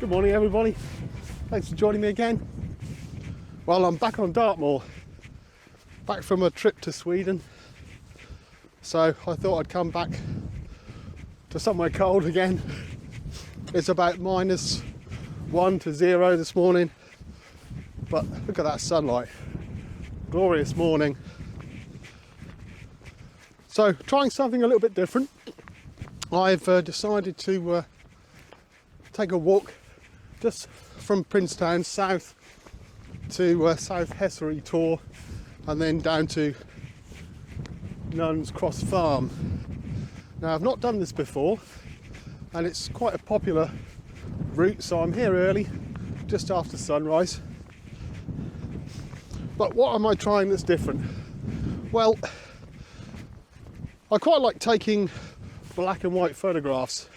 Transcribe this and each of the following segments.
Good morning everybody, thanks for joining me again. Well, I'm back on Dartmoor, back from a trip to Sweden, so I thought I'd come back to somewhere cold again. It's about -1 to 0 this morning, but look at that sunlight, glorious morning. So trying something a little bit different, I've decided to take a walk just from Princetown south to South Hessary Tor and then down to Nuns Cross Farm. Now I've not done this before and it's quite a popular route, so I'm here early, just after sunrise. But what am I trying that's different? Well, I quite like taking black and white photographs,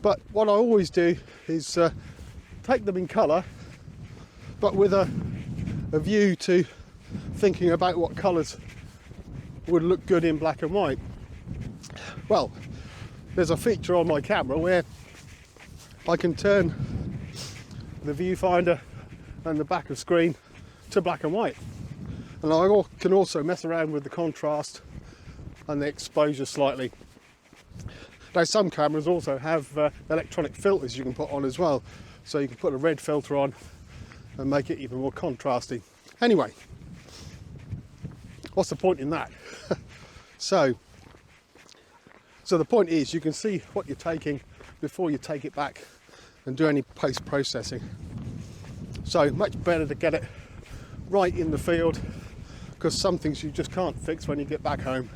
but what I always do is take them in colour, but with a view to thinking about what colours would look good in black and white. Well, there's a feature on my camera where I can turn the viewfinder and the back of screen to black and white, and I can also mess around with the contrast and the exposure slightly. Now some cameras also have electronic filters you can put on as well, so you can put a red filter on and make it even more contrasty. Anyway, what's the point in that? So the point is you can see what you're taking before you take it back and do any post-processing. So much better to get it right in the field, because some things you just can't fix when you get back home.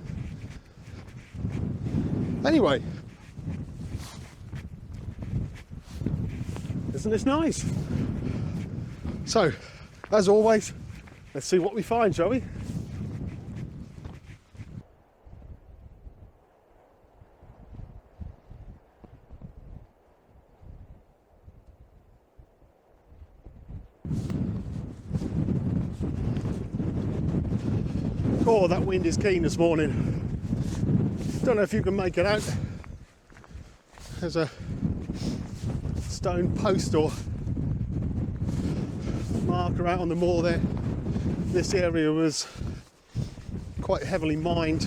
Anyway, isn't this nice? So, as always, let's see what we find, shall we? Oh, that wind is keen this morning. Don't know if you can make it out. There's a stone post or marker out on the moor there. This area was quite heavily mined.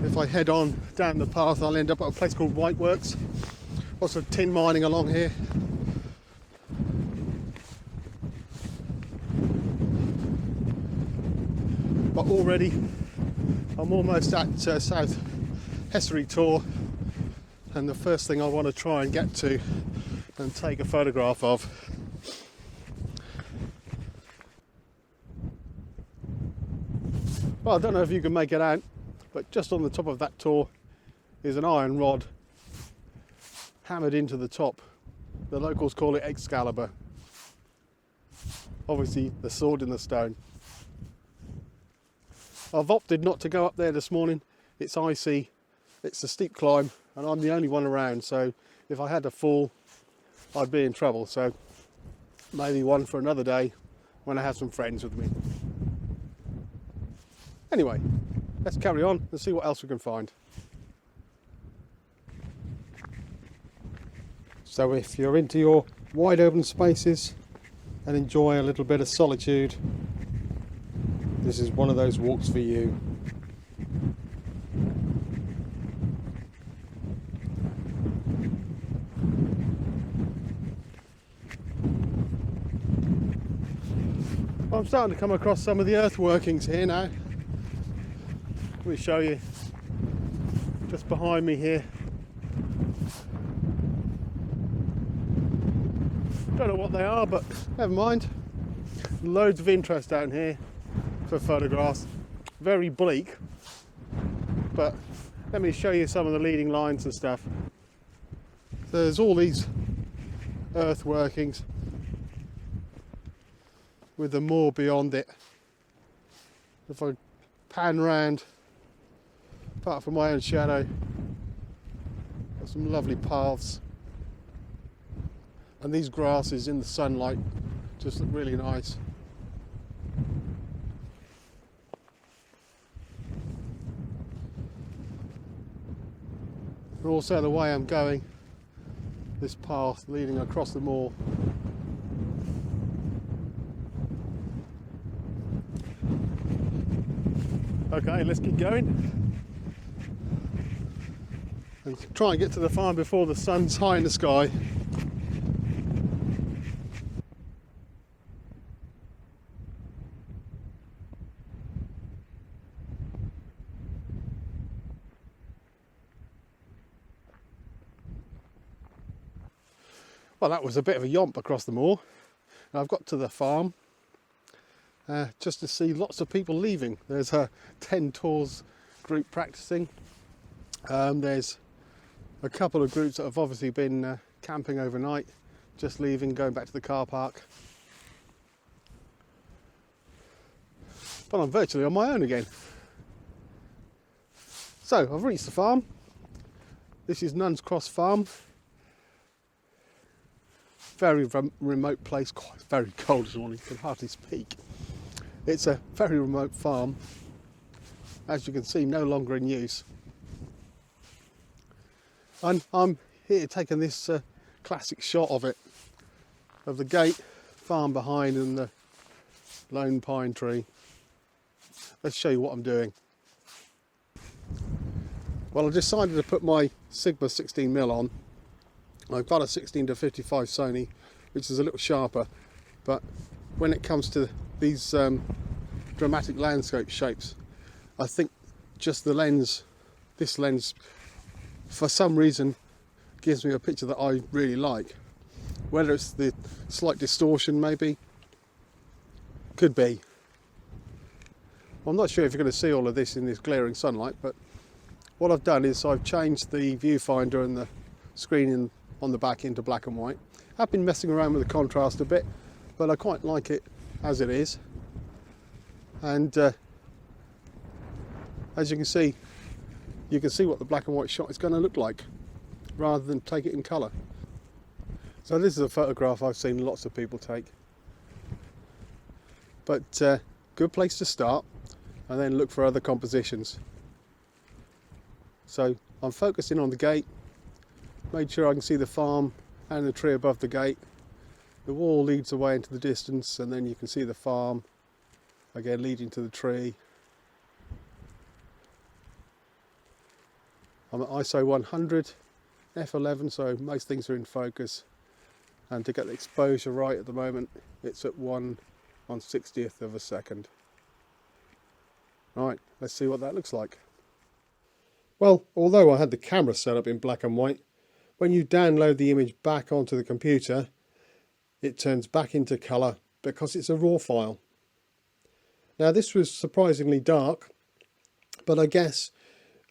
If I head on down the path, I'll end up at a place called Whiteworks. Lots of tin mining along here. But already I'm almost at South Hessary Tor, and the first thing I want to try and get to and take a photograph of well, I don't know if you can make it out, but just on the top of that tor is an iron rod hammered into the top. The locals call it Excalibur, obviously the sword in the stone. I've opted not to go up there this morning. It's icy, it's a steep climb, and I'm the only one around, so if I had to fall, I'd be in trouble. So maybe one for another day when I have some friends with me. Anyway, let's carry on and see what else we can find. So if you're into your wide open spaces and enjoy a little bit of solitude, this is one of those walks for you. Well, I'm starting to come across some of the earth workings here now. Let me show you. Just behind me here. Don't know what they are, but never mind. Loads of interest down here for photographs. Very bleak, but let me show you some of the leading lines and stuff. So there's all these earth workings with the moor beyond it. If I pan round, apart from my own shadow, got some lovely paths, and these grasses in the sunlight just look really nice. And also the way I'm going, this path leading across the moor. Okay, let's keep going and try and get to the farm before the sun's high in the sky. Well, that was a bit of a yomp across the moor. And I've got to the farm just to see lots of people leaving. There's a 10 tours group practicing. There's a couple of groups that have obviously been camping overnight, just leaving, going back to the car park. But I'm virtually on my own again. So I've reached the farm. This is Nuns Cross Farm. Very remote place, quite very cold this morning, can hardly speak. It's a very remote farm, as you can see, no longer in use. And I'm here taking this classic shot of it, of the gate, farm behind and the lone pine tree. Let's show you what I'm doing. Well, I decided to put my Sigma 16mm on. I've got a 16-55 Sony, which is a little sharper, but when it comes to these dramatic landscape shapes, I think just the lens, this lens, for some reason gives me a picture that I really like. Whether it's the slight distortion, maybe, could be. I'm not sure if you're going to see all of this in this glaring sunlight, but what I've done is I've changed the viewfinder and the screen on the back into black and white. I've been messing around with the contrast a bit, but I quite like it as it is. And as you can see what the black and white shot is going to look like, rather than take it in colour. So this is a photograph I've seen lots of people take. But good place to start, and then look for other compositions. So I'm focusing on the gate, made sure I can see the farm and the tree above the gate. The wall leads away into the distance, and then you can see the farm again leading to the tree. I'm at ISO 100, f11, so most things are in focus. And to get the exposure right at the moment, it's at 1/60th of a second. Right, let's see what that looks like. Well, although I had the camera set up in black and white, when you download the image back onto the computer, it turns back into colour because it's a raw file. Now this was surprisingly dark, but I guess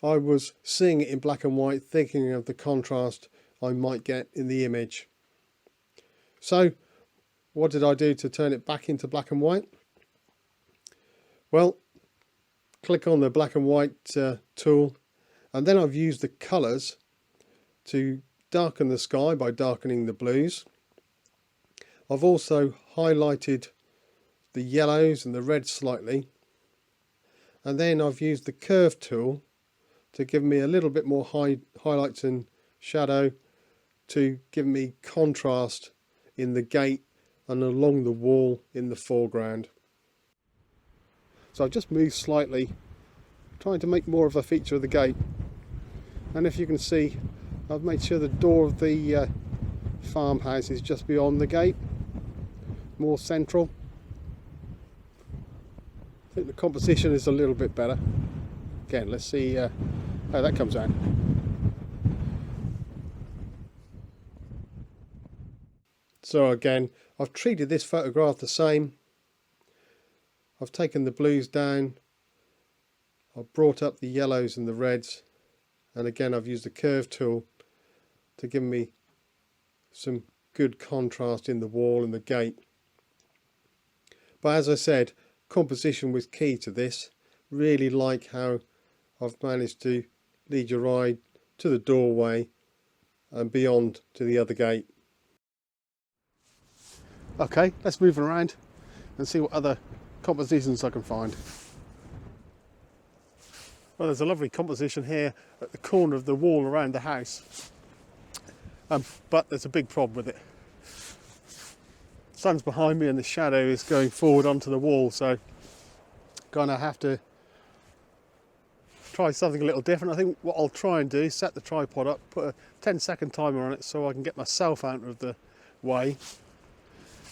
I was seeing it in black and white, thinking of the contrast I might get in the image. So what did I do to turn it back into black and white? Well, click on the black and white tool, and then I've used the colours to darken the sky by darkening the blues. I've also highlighted the yellows and the reds slightly, and then I've used the curve tool to give me a little bit more highlights and shadow to give me contrast in the gate and along the wall in the foreground. So I've just moved slightly, trying to make more of a feature of the gate. And if you can see, I've made sure the door of the farmhouse is just beyond the gate, more central. I think the composition is a little bit better. Again, let's see how that comes out. So again, I've treated this photograph the same. I've taken the blues down, I've brought up the yellows and the reds, and again I've used the curve tool to give me some good contrast in the wall and the gate. But as I said, composition was key to this. Really like how I've managed to lead your eye to the doorway and beyond to the other gate. Okay, let's move around and see what other compositions I can find. Well, there's a lovely composition here at the corner of the wall around the house. But there's a big problem with it. The sun's behind me and the shadow is going forward onto the wall, so gonna have to try something a little different. I think what I'll try and do is set the tripod up, put a 10-second timer on it so I can get myself out of the way.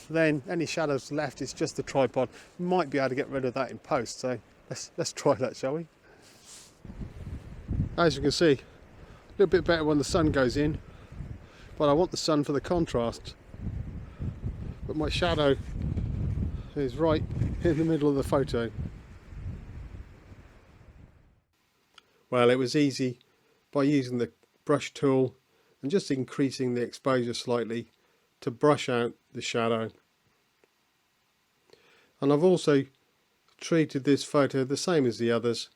Then any shadows left is just the tripod. Might be able to get rid of that in post, so let's try that, shall we? As you can see, a little bit better when the sun goes in, but I want the sun for the contrast. But my shadow is right in the middle of the photo. Well, it was easy by using the brush tool and just increasing the exposure slightly to brush out the shadow. And I've also treated this photo the same as the others,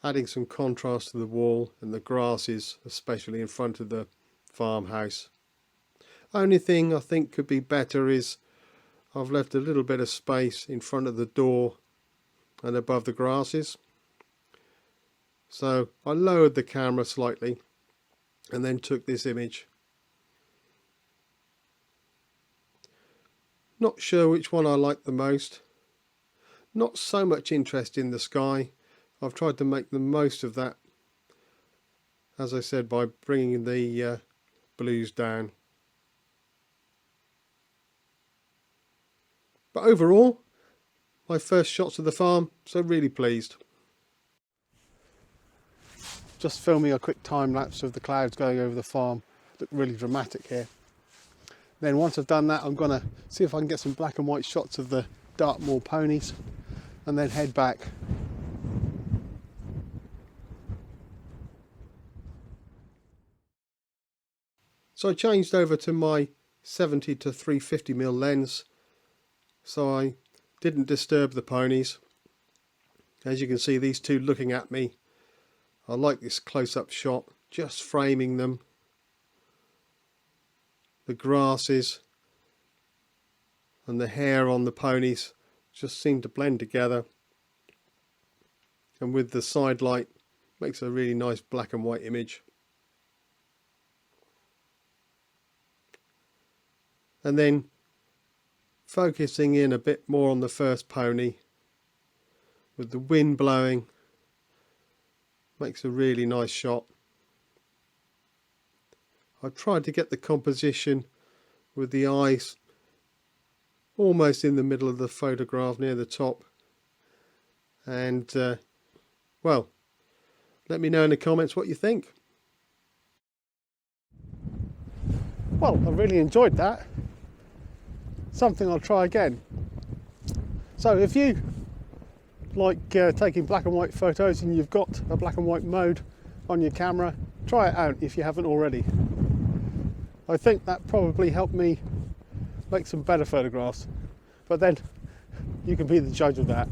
adding some contrast to the wall and the grasses, especially in front of the farmhouse. Only thing I think could be better is I've left a little bit of space in front of the door and above the grasses. So I lowered the camera slightly and then took this image. Not sure which one I like the most. Not so much interest in the sky. I've tried to make the most of that, as I said, by bringing the blues down. But overall, my first shots of the farm, so really pleased. Just filming a quick time lapse of the clouds going over the farm. Look really dramatic here. Then once I've done that, I'm going to see if I can get some black and white shots of the Dartmoor ponies and then head back. So I changed over to my 70 to 350mm lens so I didn't disturb the ponies. As you can see, these two looking at me. I like this close-up shot, just framing them. The grasses and the hair on the ponies just seem to blend together, and with the side light makes a really nice black and white image. And then focusing in a bit more on the first pony with the wind blowing makes a really nice shot. I've tried to get the composition with the eyes almost in the middle of the photograph near the top, and well, let me know in the comments what you think. Well, I really enjoyed that. Something I'll try again. So if you like taking black and white photos and you've got a black and white mode on your camera, try it out if you haven't already. I think that probably helped me make some better photographs, but then you can be the judge of that.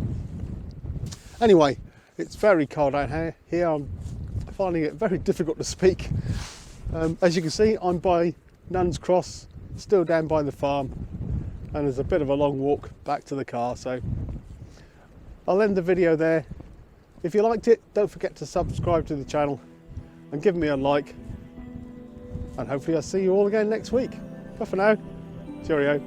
Anyway, it's very cold out here. I'm finding it very difficult to speak. As you can see, I'm by Nuns Cross, still down by the farm, and there's a bit of a long walk back to the car, so I'll end the video there. If you liked it, don't forget to subscribe to the channel and give me a like, and hopefully I'll see you all again next week. But for now, cheerio.